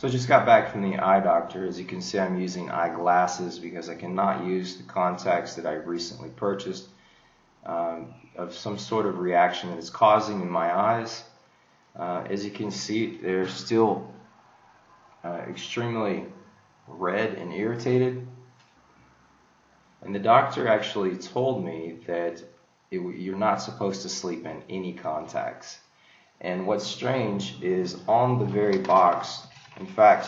So I just got back from the eye doctor. As you can see, I'm using eyeglasses because I cannot use the contacts that I recently purchased of some sort of reaction that it's causing in my eyes. As you can see, they're still extremely red and irritated. And the doctor actually told me that you're not supposed to sleep in any contacts. And what's strange is on the very box, in fact,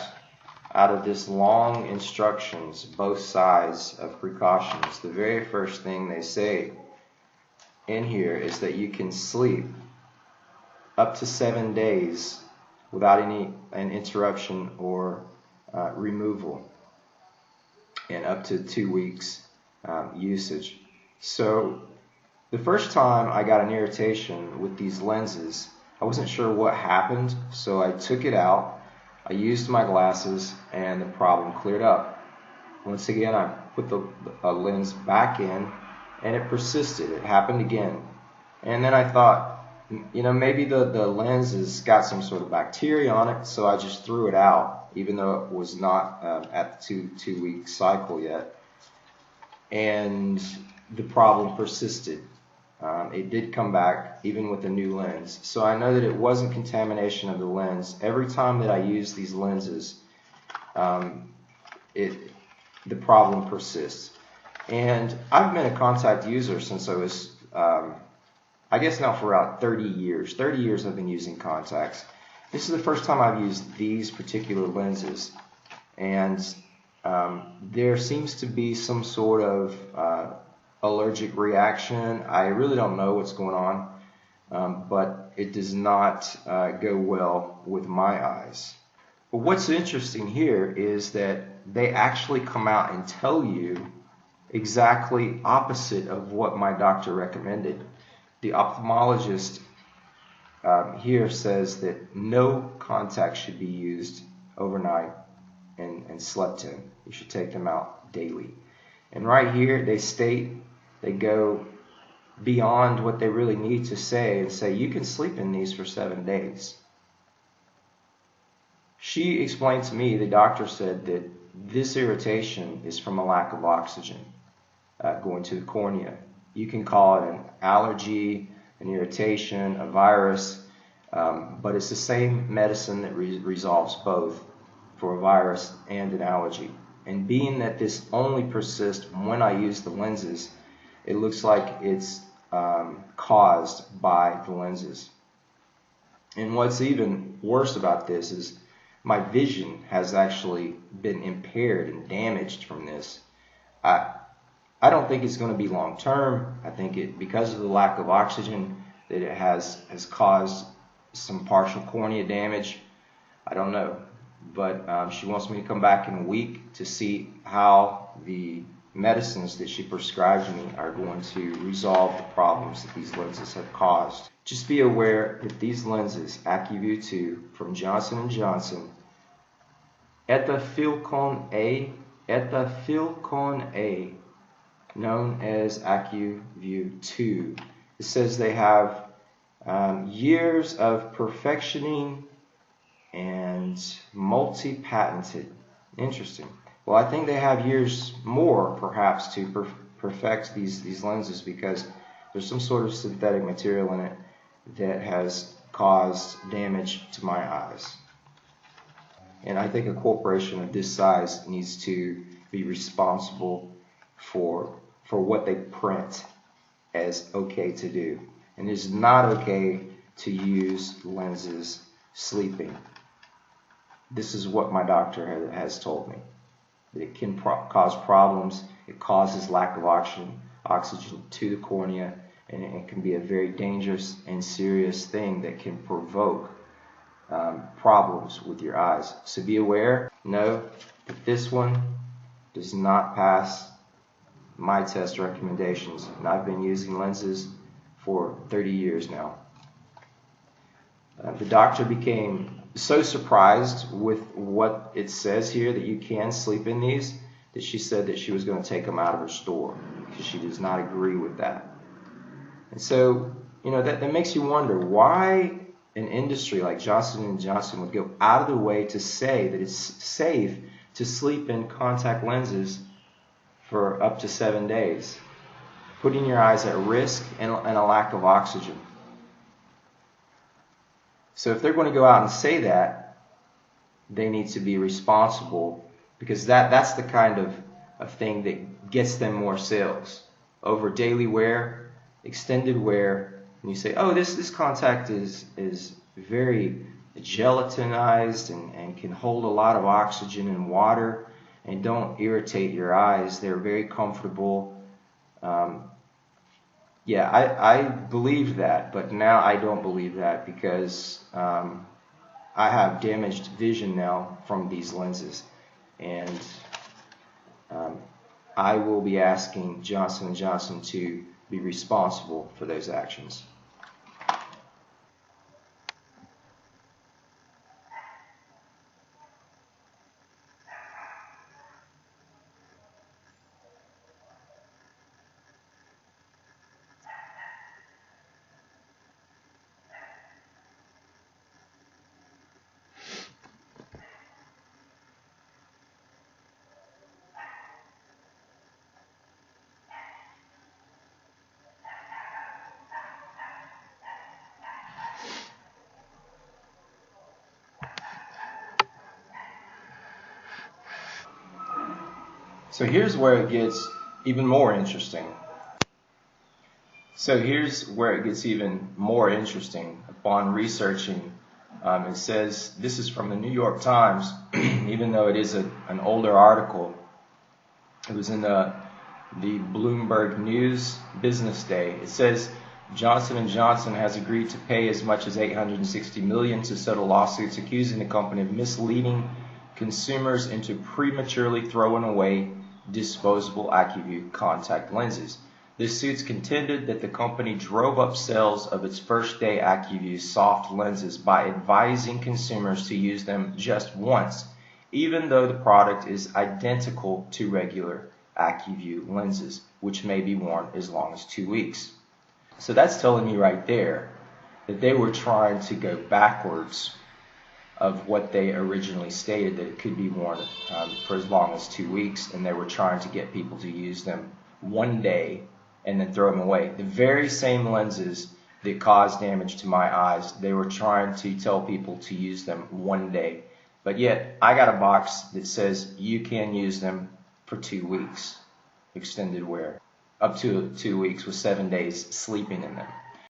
out of this long instructions, both sides of precautions, the very first thing they say in here is that you can sleep up to 7 days without an interruption or removal, and up to 2 weeks usage. So the first time I got an irritation with these lenses, I wasn't sure what happened, so I took it out. I used my glasses and the problem cleared up. Once again, I put the lens back in and it persisted. It happened again. And then I thought, maybe the lens has got some sort of bacteria on it, so I just threw it out, even though it was not at the two-week cycle yet. And the problem persisted. It did come back even with the new lens. So I know that it wasn't contamination of the lens. Every time that I use these lenses, the problem persists. And I've been a contact user since I was, I guess now for about 30 years. 30 years I've been using contacts. This is the first time I've used these particular lenses. And there seems to be some sort of allergic reaction. I really don't know what's going on, but it does not go well with my eyes. But what's interesting here is that they actually come out and tell you exactly opposite of what my doctor recommended. The ophthalmologist here says that no contact should be used overnight and slept in. You should take them out daily. And right here they state, they go beyond what they really need to say and say, you can sleep in these for 7 days. She explained to me, the doctor said, that this irritation is from a lack of oxygen going to the cornea. You can call it an allergy, an irritation, a virus, but it's the same medicine that resolves both for a virus and an allergy. And being that this only persists when I use the lenses, it looks like it's caused by the lenses. And what's even worse about this is my vision has actually been impaired and damaged from this. I don't think it's going to be long term. I think because of the lack of oxygen, that it has caused some partial cornea damage. I don't know. But she wants me to come back in a week to see how the medicines that she prescribed me are going to resolve the problems that these lenses have caused. Just be aware that these lenses, Acuvue 2 from Johnson & Johnson, ethylcone A, known as Acuvue 2. It says they have years of perfectioning and multi-patented. Interesting. Well, I think they have years more, perhaps, to perfect these lenses, because there's some sort of synthetic material in it that has caused damage to my eyes. And I think a corporation of this size needs to be responsible for what they print as okay to do. And it is not okay to use lenses sleeping. This is what my doctor has told me. It can cause problems. It causes lack of oxygen to the cornea, and it can be a very dangerous and serious thing that can provoke problems with your eyes. So be aware. Know that this one does not pass my test recommendations, and I've been using lenses for 30 years now. The doctor became so surprised with what it says here that you can sleep in these, that she said that she was going to take them out of her store because she does not agree with that. And so, that makes you wonder, why an industry like Johnson & Johnson would go out of their way to say that it's safe to sleep in contact lenses for up to 7 days, putting your eyes at risk and a lack of oxygen. So if they're going to go out and say that, they need to be responsible, because that's the kind of thing that gets them more sales. Over daily wear, extended wear, and you say, oh, this contact is very gelatinized and can hold a lot of oxygen and water and don't irritate your eyes. They're very comfortable. Yeah, I believed that, but now I don't believe that, because I have damaged vision now from these lenses, and I will be asking Johnson & Johnson to be responsible for those actions. So here's where it gets even more interesting. Upon researching, it says, this is from the New York Times, even though it is an older article. It was in the Bloomberg News Business Day. It says, Johnson & Johnson has agreed to pay as much as $860 million to settle lawsuits accusing the company of misleading consumers into prematurely throwing away disposable Acuvue contact lenses. The suits contended that the company drove up sales of its first day Acuvue soft lenses by advising consumers to use them just once, even though the product is identical to regular Acuvue lenses, which may be worn as long as 2 weeks. So that's telling you right there that they were trying to go backwards of what they originally stated, that it could be worn for as long as 2 weeks, and they were trying to get people to use them one day and then throw them away. The very same lenses that caused damage to my eyes, they were trying to tell people to use them one day. But yet, I got a box that says you can use them for 2 weeks, extended wear, up to 2 weeks with 7 days sleeping in them.